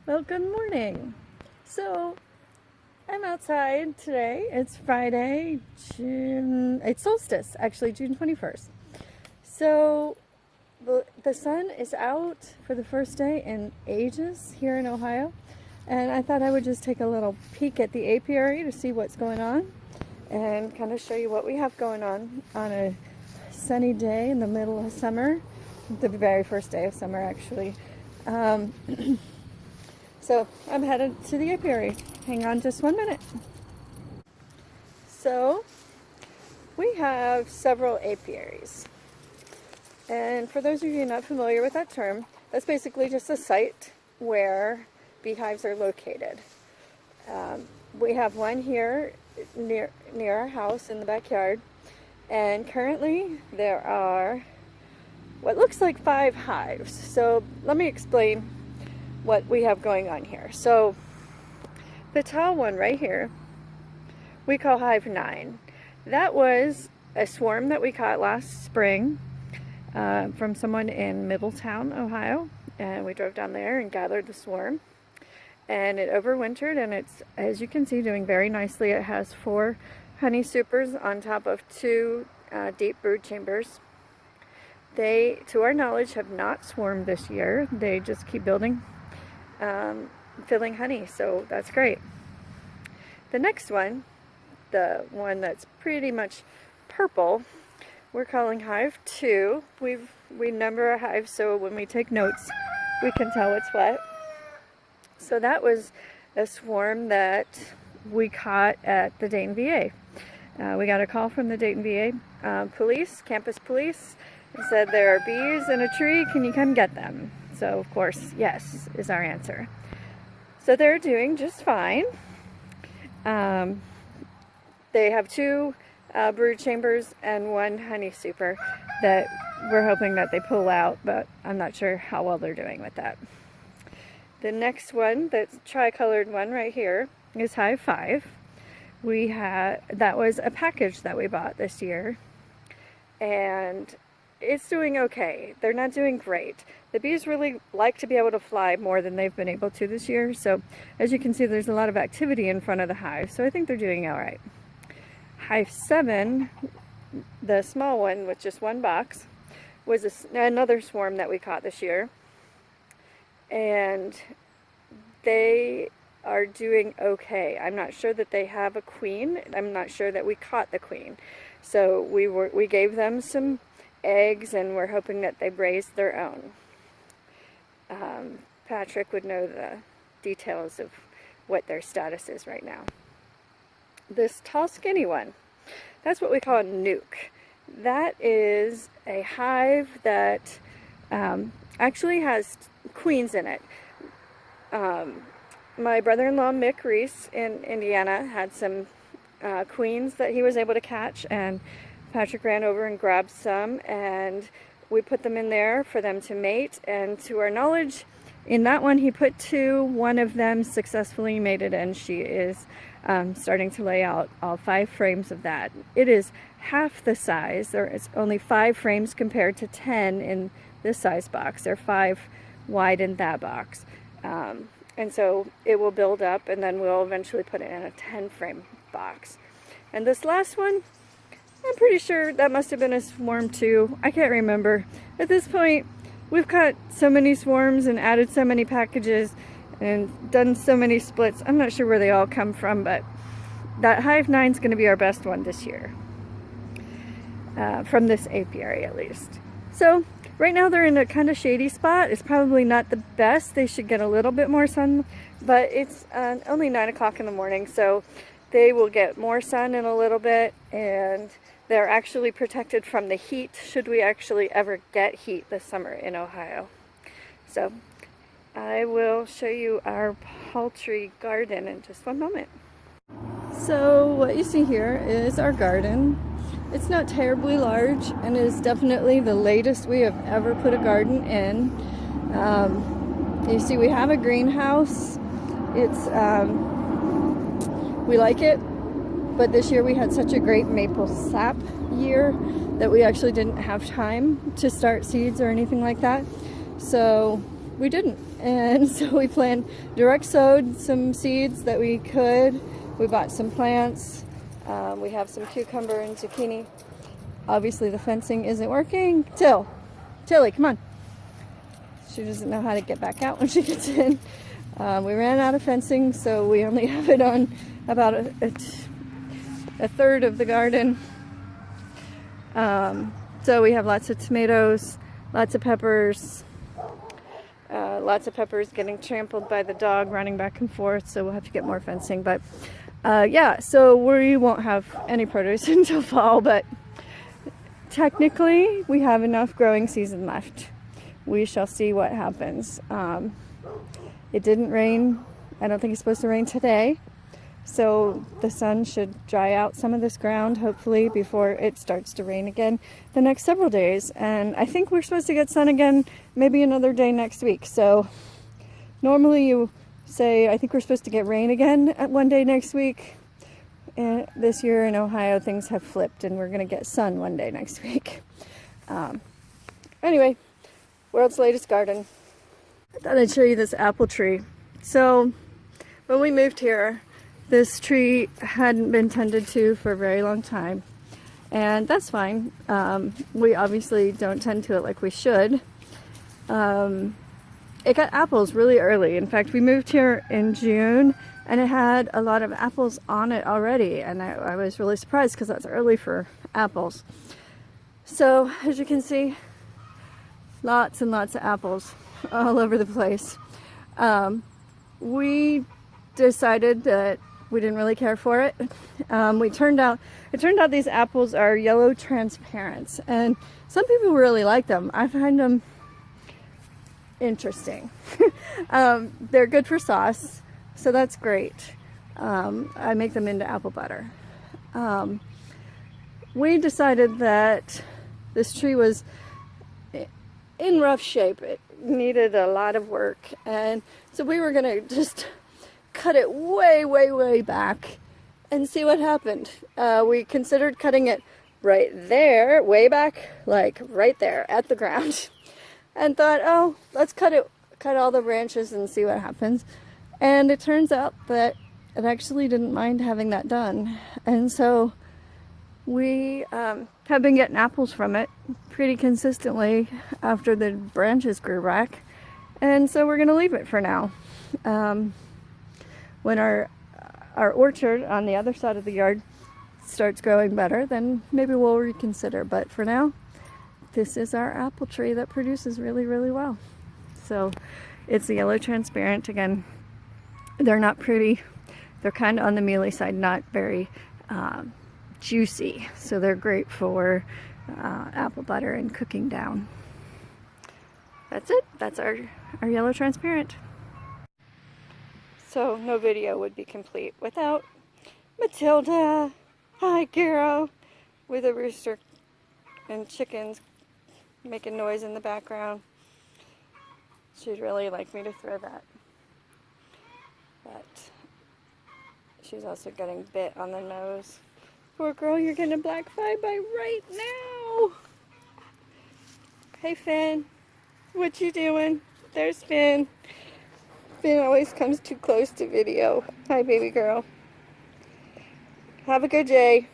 Well, good morning. So, I'm outside today. It's Friday, it's solstice, actually, June 21st. So, the sun is out for the first day in ages here in Ohio. And I thought I would just take a little peek at the apiary to see what's going on and kind of show you what we have going on a sunny day in the middle of summer, the very first day of summer, actually. So I'm headed to the apiary. Hang on just 1 minute. So we have several apiaries. And for those of you not familiar with that term, that's basically just a site where beehives are located. We have one here near our house in the backyard. And currently there are what looks like 5 hives. So let me explain what we have going on here. So the tall one right here we call hive 9. That was a swarm that we caught last spring from someone in Middletown, Ohio, and we drove down there and gathered the swarm, and it overwintered, and it's, as you can see, doing very nicely. It has 4 honey supers on top of 2 deep brood chambers. They, to our knowledge, have not swarmed this year. They just keep building, filling honey, so that's great. The next one, the one that's pretty much purple, we're calling hive 2. We number our hives so when we take notes we can tell what's what. So that was a swarm that we caught at the Dayton VA. We got a call from the Dayton VA police, campus police, and said there are bees in a tree, can you come get them? So of course, yes is our answer. So they're doing just fine. They have 2 brood chambers and 1 honey super that we're hoping that they pull out, but I'm not sure how well they're doing with that. The next one, that's tricolored one right here, is hive 5. That was a package that we bought this year, and it's doing okay. They're not doing great. The bees really like to be able to fly more than they've been able to this year, so as you can see there's a lot of activity in front of the hive, so I think they're doing all right. Hive 7, the small one with just 1 box, was another swarm that we caught this year, and they are doing okay. I'm not sure that they have a queen. I'm not sure that we caught the queen, so we gave them some eggs and we're hoping that they raise their own. Patrick would know the details of what their status is right now. This tall skinny one, that's what we call a nuke. That is a hive that actually has queens in it. My brother-in-law Mick Reese in Indiana had some queens that he was able to catch, and Patrick ran over and grabbed some, and we put them in there for them to mate, and to our knowledge in that one he put 2. One of them successfully mated, and she is starting to lay out all 5 frames of that. It is half the size. There is only 5 frames compared to 10 in this size box. There are 5 wide in that box, and so it will build up, and then we'll eventually put it in a 10 frame box. And this last one, I'm pretty sure that must have been a swarm too. I can't remember. At this point, we've caught so many swarms and added so many packages and done so many splits. I'm not sure where they all come from, but that hive 9 is going to be our best one this year. From this apiary at least. So right now they're in a kind of shady spot. It's probably not the best. They should get a little bit more sun, but it's only 9 o'clock in the morning, so they will get more sun in a little bit, and they're actually protected from the heat should we actually ever get heat this summer in Ohio. So I will show you our poultry garden in just 1 moment. So what you see here is our garden. It's not terribly large and is definitely the latest we have ever put a garden in. You see we have a greenhouse. It's we like it, but this year we had such a great maple sap year that we actually didn't have time to start seeds or anything like that. So we didn't. And so we direct sowed some seeds that we could. We bought some plants. We have some cucumber and zucchini. Obviously the fencing isn't working. Tilly, come on. She doesn't know how to get back out when she gets in. We ran out of fencing, so we only have it on about a third of the garden. So we have lots of tomatoes, lots of peppers, getting trampled by the dog running back and forth, so we'll have to get more fencing. But yeah, so we won't have any produce until fall, but technically we have enough growing season left. We shall see what happens. It didn't rain. I don't think it's supposed to rain today. So the sun should dry out some of this ground, hopefully, before it starts to rain again the next several days. And I think we're supposed to get sun again maybe another day next week. So normally you say, I think we're supposed to get rain again at one day next week. And this year in Ohio, things have flipped and we're going to get sun one day next week. Anyway, world's latest garden. I thought I'd show you this apple tree. So when we moved here, this tree hadn't been tended to for a very long time, and that's fine. We obviously don't tend to it like we should. It got apples really early. In fact, we moved here in June and it had a lot of apples on it already, and I was really surprised because that's early for apples. So as you can see, lots and lots of apples all over the place. We decided that we didn't really care for it. It turned out these apples are yellow transparents, and some people really like them. I find them interesting. They're good for sauce, so that's great. I make them into apple butter. We decided that this tree was in rough shape. It needed a lot of work, and so we were gonna just cut it way back and see what happened. We considered cutting it right there, way back, like right there at the ground, and thought, oh, let's cut all the branches and see what happens. And it turns out that it actually didn't mind having that done, and so we have been getting apples from it pretty consistently after the branches grew back, and so we're gonna leave it for now. When our orchard on the other side of the yard starts growing better, then maybe we'll reconsider. But for now, this is our apple tree that produces really well. So it's a yellow transparent. Again, they're not pretty. They're kind of on the mealy side, not very juicy. So they're great for apple butter and cooking down. That's it. That's our yellow transparent. So no video would be complete without Matilda. Hi, Garo, with a rooster and chickens making noise in the background. She'd really like me to throw that, but she's also getting bit on the nose. Poor girl, you're getting a black fly bite right now. Hey, Finn, what you doing? There's Finn. Finn always comes too close to video. Hi, baby girl. Have a good day.